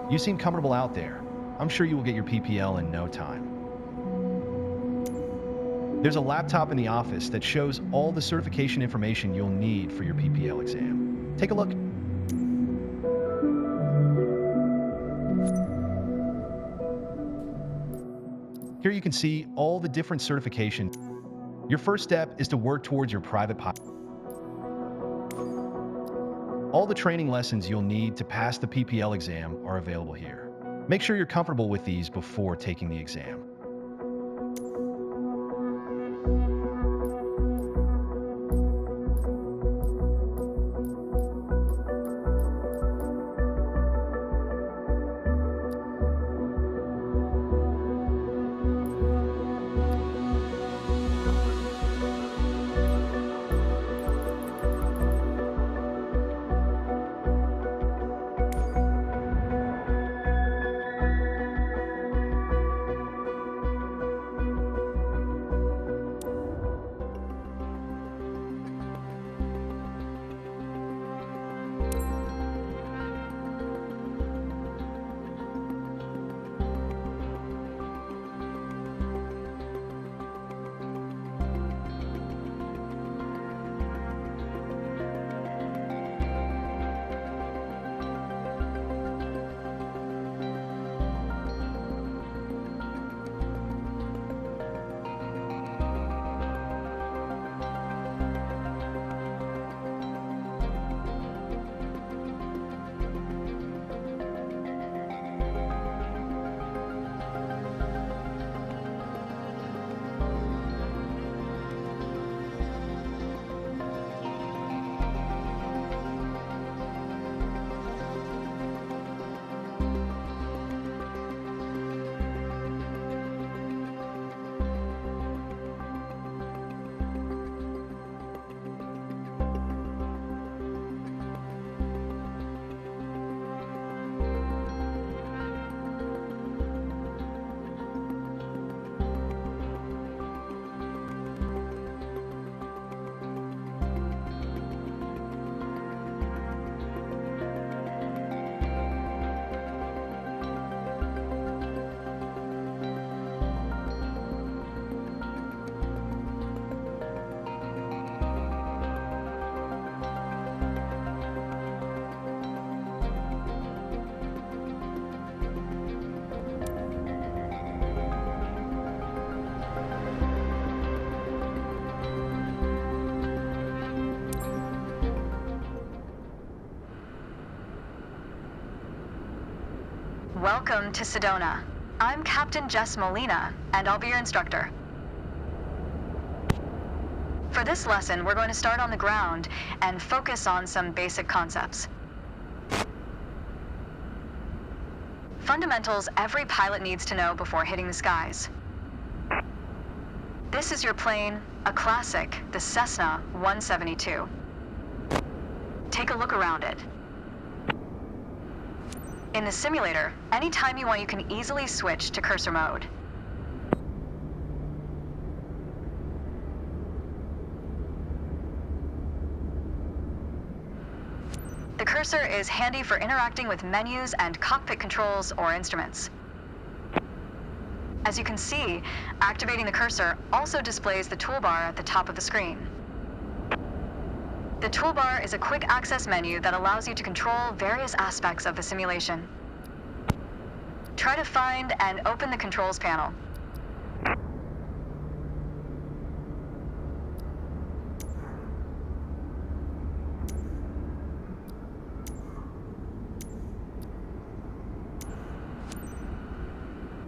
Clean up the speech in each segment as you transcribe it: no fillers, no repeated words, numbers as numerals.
You seem comfortable out there. I'm sure you will get your PPL in no time. There's a laptop in the office that shows all the certification information you'll need for your PPL exam. Take a look. Here you can see all the different certifications. Your first step is to work towards your private pilot. All the training lessons you'll need to pass the PPL exam are available here. Make sure you're comfortable with these before taking the exam. Welcome to Sedona. I'm Captain Jess Molina, and I'll be your instructor. For this lesson, we're going to start on the ground and focus on some basic concepts. Fundamentals every pilot needs to know before hitting the skies. This is your plane, a classic, the Cessna 172. Take a look around it. In the simulator, anytime you want, you can easily switch to cursor mode. The cursor is handy for interacting with menus and cockpit controls or instruments. As you can see, activating the cursor also displays the toolbar at the top of the screen. The toolbar is a quick access menu that allows you to control various aspects of the simulation. Try to find and open the controls panel.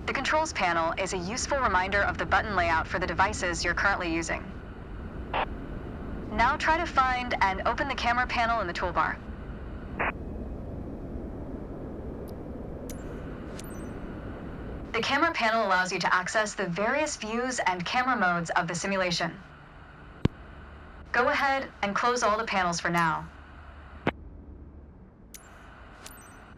The controls panel is a useful reminder of the button layout for the devices you're currently using. Now try to find and open the camera panel in the toolbar. The camera panel allows you to access the various views and camera modes of the simulation. Go ahead and close all the panels for now.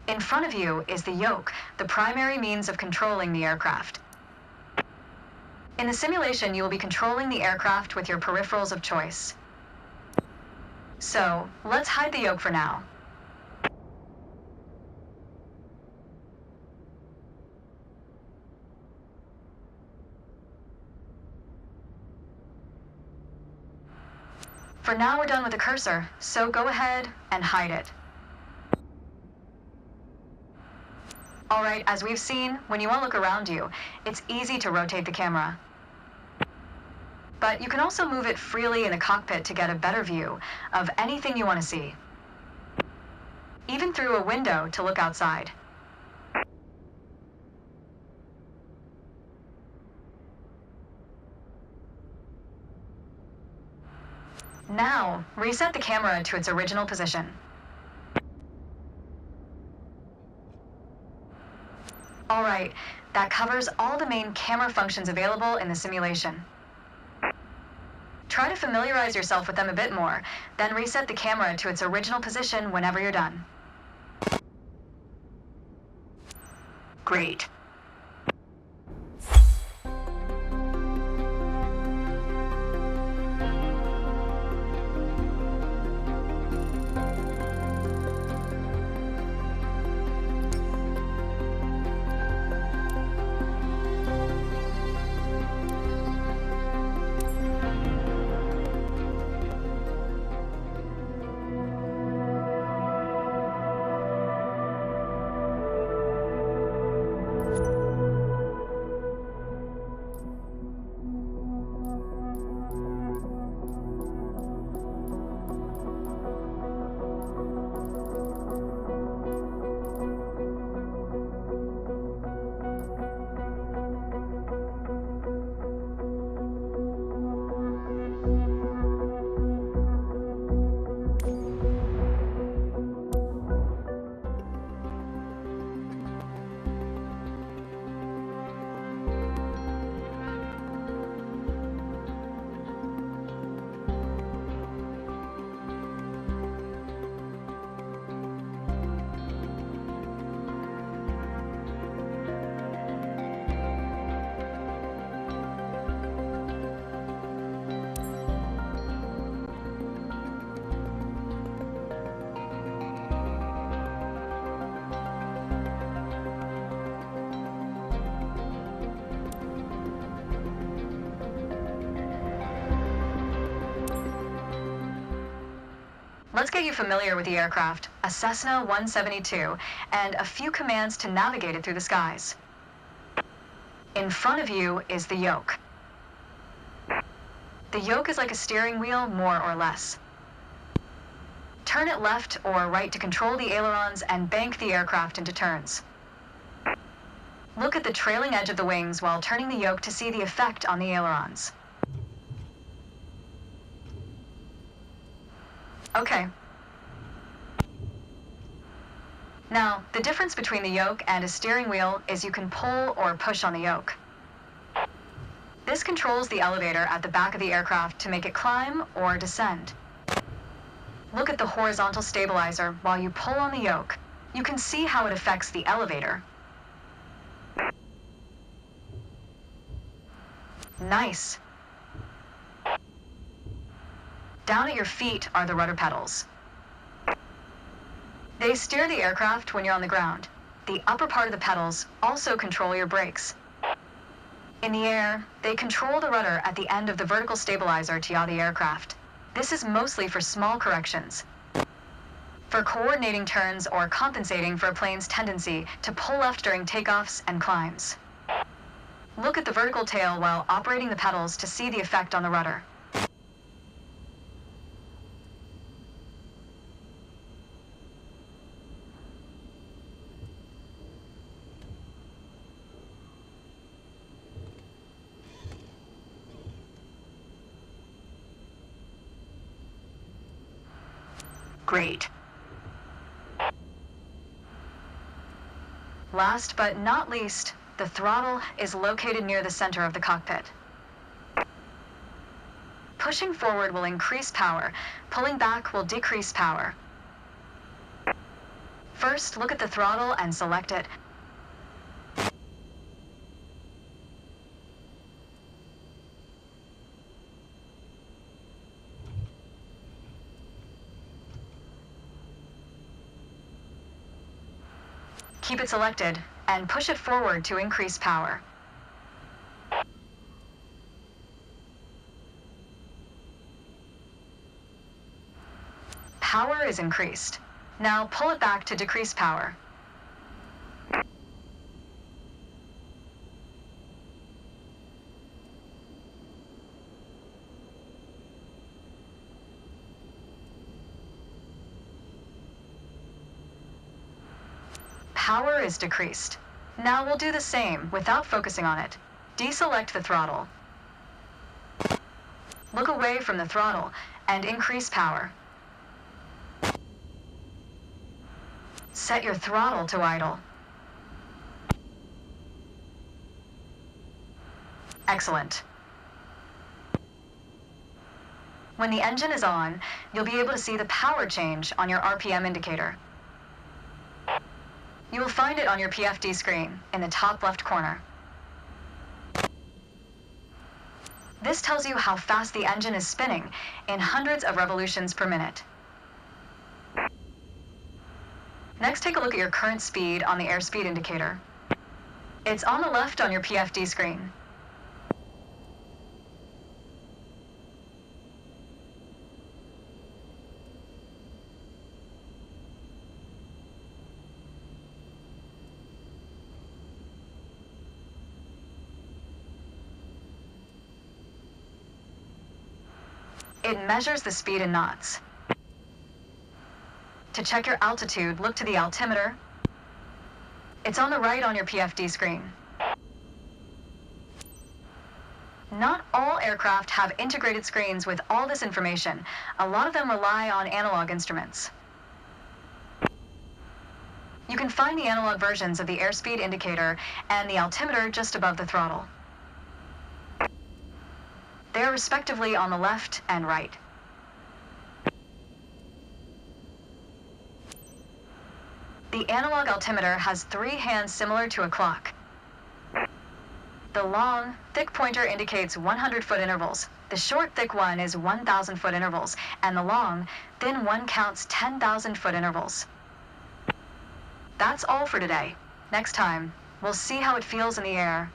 In front of you is the yoke, the primary means of controlling the aircraft. In the simulation, you will be controlling the aircraft with your peripherals of choice. So, let's hide the yoke for now. For now, we're done with the cursor, so go ahead and hide it. All right, as we've seen, when you want to look around you, it's easy to rotate the camera. But you can also move it freely in the cockpit to get a better view of anything you want to see. Even through a window to look outside. Now, reset the camera to its original position. All right, that covers all the main camera functions available in the simulation. Try to familiarize yourself with them a bit more, then reset the camera to its original position whenever you're done. Great. Let's get you familiar with the aircraft, a Cessna 172, and a few commands to navigate it through the skies. In front of you is the yoke. The yoke is like a steering wheel, more or less. Turn it left or right to control the ailerons and bank the aircraft into turns. Look at the trailing edge of the wings while turning the yoke to see the effect on the ailerons. Okay. Now, the difference between the yoke and a steering wheel is you can pull or push on the yoke. This controls the elevator at the back of the aircraft to make it climb or descend. Look at the horizontal stabilizer while you pull on the yoke. You can see how it affects the elevator. Nice. Down at your feet are the rudder pedals. They steer the aircraft when you're on the ground. The upper part of the pedals also control your brakes. In the air, they control the rudder at the end of the vertical stabilizer to yaw the aircraft. This is mostly for small corrections. For coordinating turns or compensating for a plane's tendency to pull left during takeoffs and climbs. Look at the vertical tail while operating the pedals to see the effect on the rudder. Great. Last but not least, the throttle is located near the center of the cockpit. Pushing forward will increase power. Pulling back will decrease power. First, look at the throttle and select it. Keep it selected and push it forward to increase power. is increased. Now pull it back to decrease power. Power is decreased. Now we'll do the same without focusing on it. Deselect the throttle. Look away from the throttle and increase power. Set your throttle to idle. Excellent. When the engine is on, you'll be able to see the power change on your RPM indicator. You will find it on your PFD screen in the top left corner. This tells you how fast the engine is spinning in hundreds of revolutions per minute. Next, take a look at your current speed on the airspeed indicator. It's on the left on your PFD screen. It measures the speed in knots. To check your altitude, look to the altimeter. It's on the right on your PFD screen. Not all aircraft have integrated screens with all this information. A lot of them rely on analog instruments. You can find the analog versions of the airspeed indicator and the altimeter just above the throttle. They are respectively on the left and right. The analog altimeter has 3 hands similar to a clock. The long, thick pointer indicates 100-foot intervals. The short, thick one is 1,000-foot intervals, and the long, thin one counts 10,000-foot intervals. That's all for today. Next time, we'll see how it feels in the air.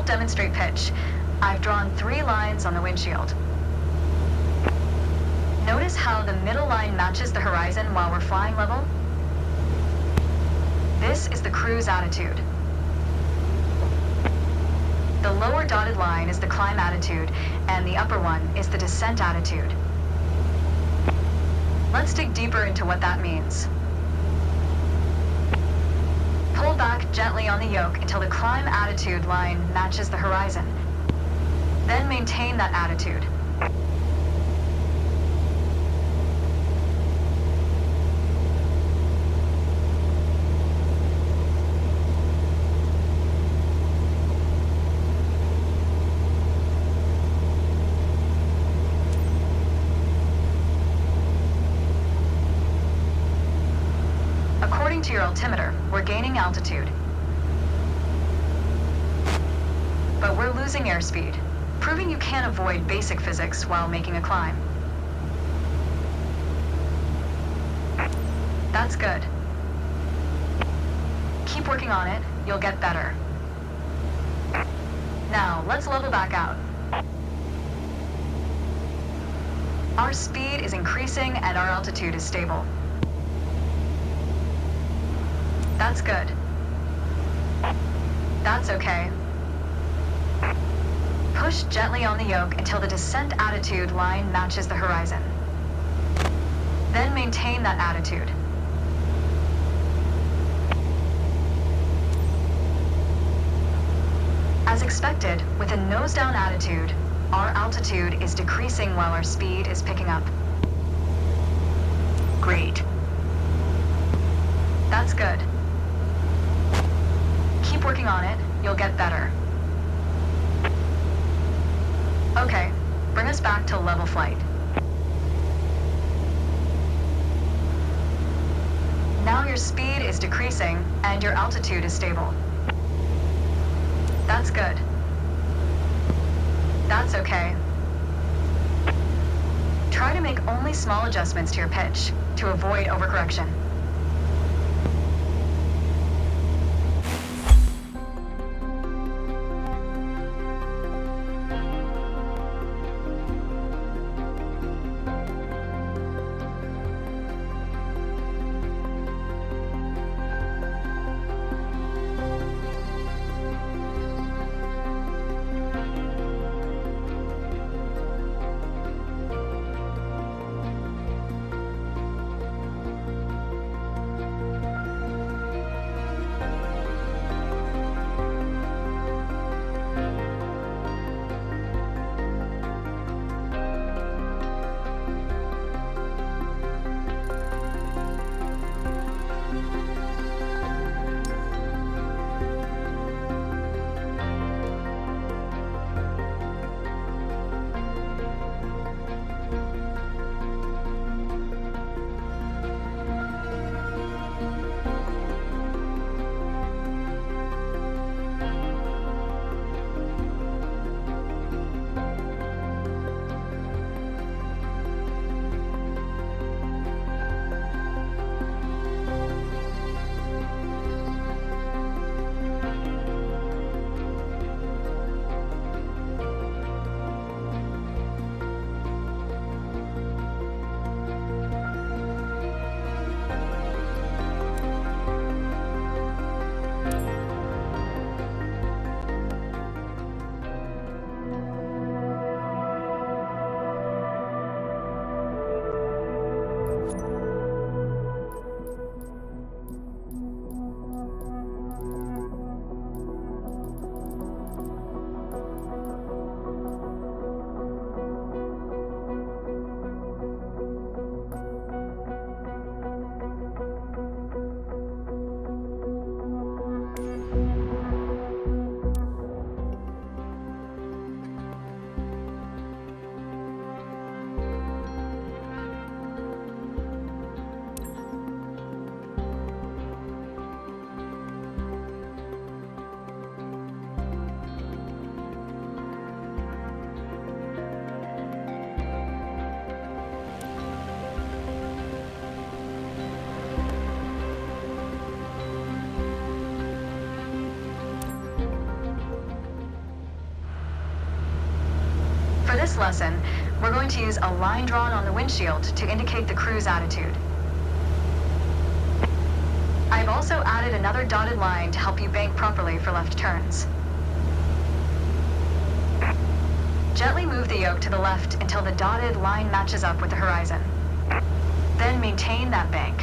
Demonstrate pitch, I've drawn 3 lines on the windshield. Notice how the middle line matches the horizon while we're flying level? This is the cruise attitude. The lower dotted line is the climb attitude, and the upper one is the descent attitude. Let's dig deeper into what that means. Pull back gently on the yoke until the climb attitude line matches the horizon. Then maintain that attitude. According to your altimeter, we're gaining altitude. But we're losing airspeed, proving you can't avoid basic physics while making a climb. That's good. Keep working on it, you'll get better. Now, let's level back out. Our speed is increasing and our altitude is stable. That's good. That's okay. Push gently on the yoke until the descent attitude line matches the horizon. Then maintain that attitude. As expected, with a nose-down attitude, our altitude is decreasing while our speed is picking up. Great. That's good. Keep working on it, you'll get better. Okay, bring us back to level flight. Now your speed is decreasing and your altitude is stable. That's good. That's okay. Try to make only small adjustments to your pitch to avoid overcorrection. For this lesson, we're going to use a line drawn on the windshield to indicate the cruise attitude. I've also added another dotted line to help you bank properly for left turns. Gently move the yoke to the left until the dotted line matches up with the horizon. Then maintain that bank.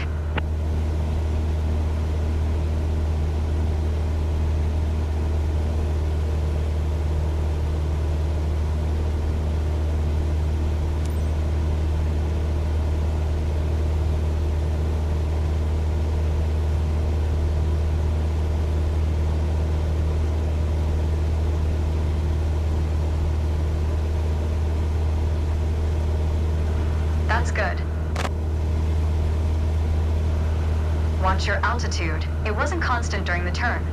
That's good. Watch your altitude. It wasn't constant during the turn.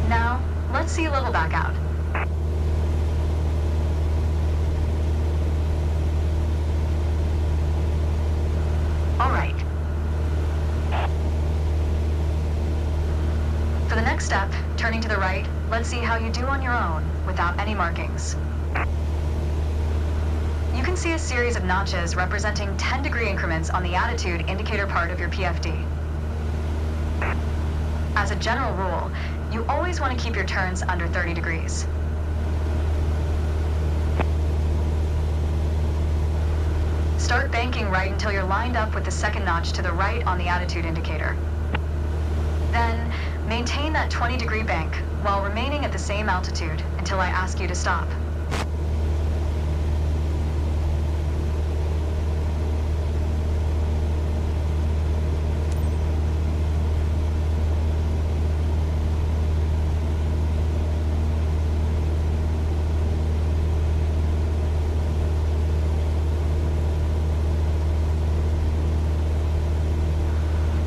Now, let's see you level back out. All right. For the next step, turning to the right, let's see how you do on your own without any markings. You can see a series of notches representing 10-degree increments on the attitude indicator part of your PFD. As a general rule, you always want to keep your turns under 30 degrees. Start banking right until you're lined up with the second notch to the right on the attitude indicator. Then, maintain that 20-degree bank while remaining at the same altitude until I ask you to stop.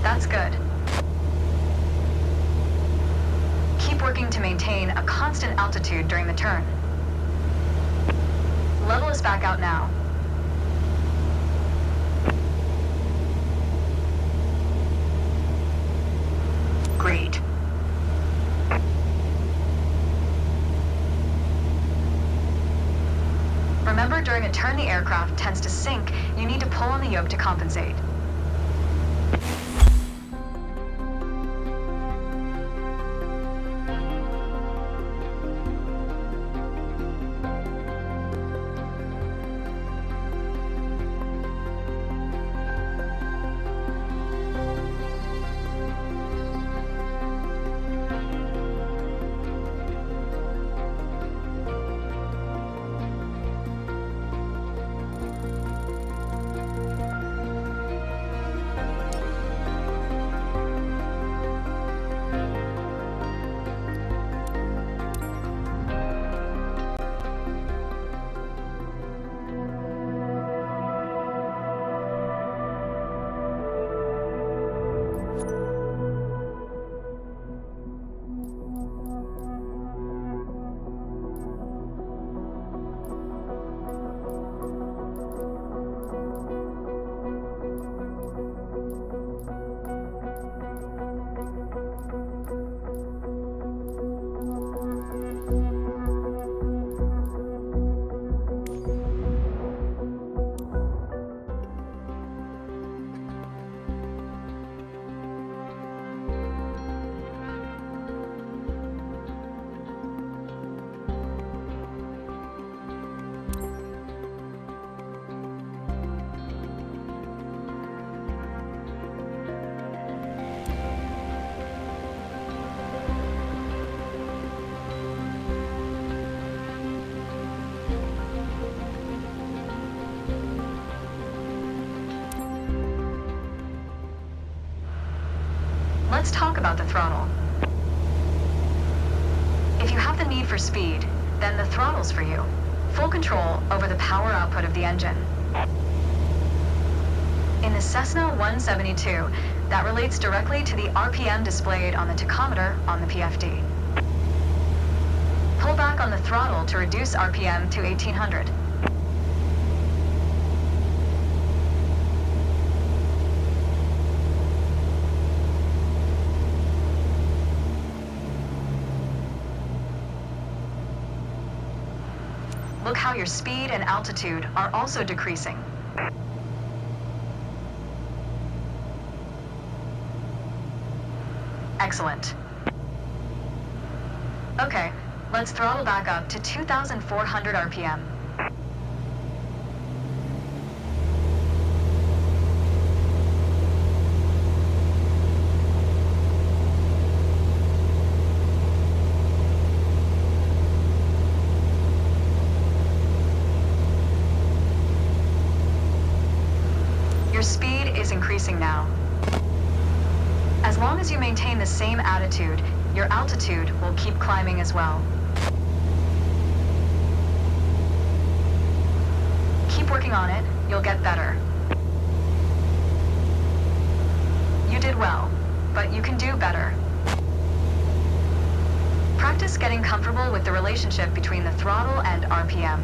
That's good. Keep working to maintain a constant altitude during the turn. Level us back out now. Great. Remember, during a turn the aircraft tends to sink, you need to pull on the yoke to compensate. Let's talk about the throttle. If you have the need for speed, then the throttle's for you. Full control over the power output of the engine. In the Cessna 172, that relates directly to the RPM displayed on the tachometer on the PFD. Pull back on the throttle to reduce RPM to 1800. Look how your speed and altitude are also decreasing. Excellent. Okay, let's throttle back up to 2,400 RPM. Your speed is increasing now. As long as you maintain the same attitude, your altitude will keep climbing as well. Keep working on it, you'll get better. You did well, but you can do better. Practice getting comfortable with the relationship between the throttle and RPM.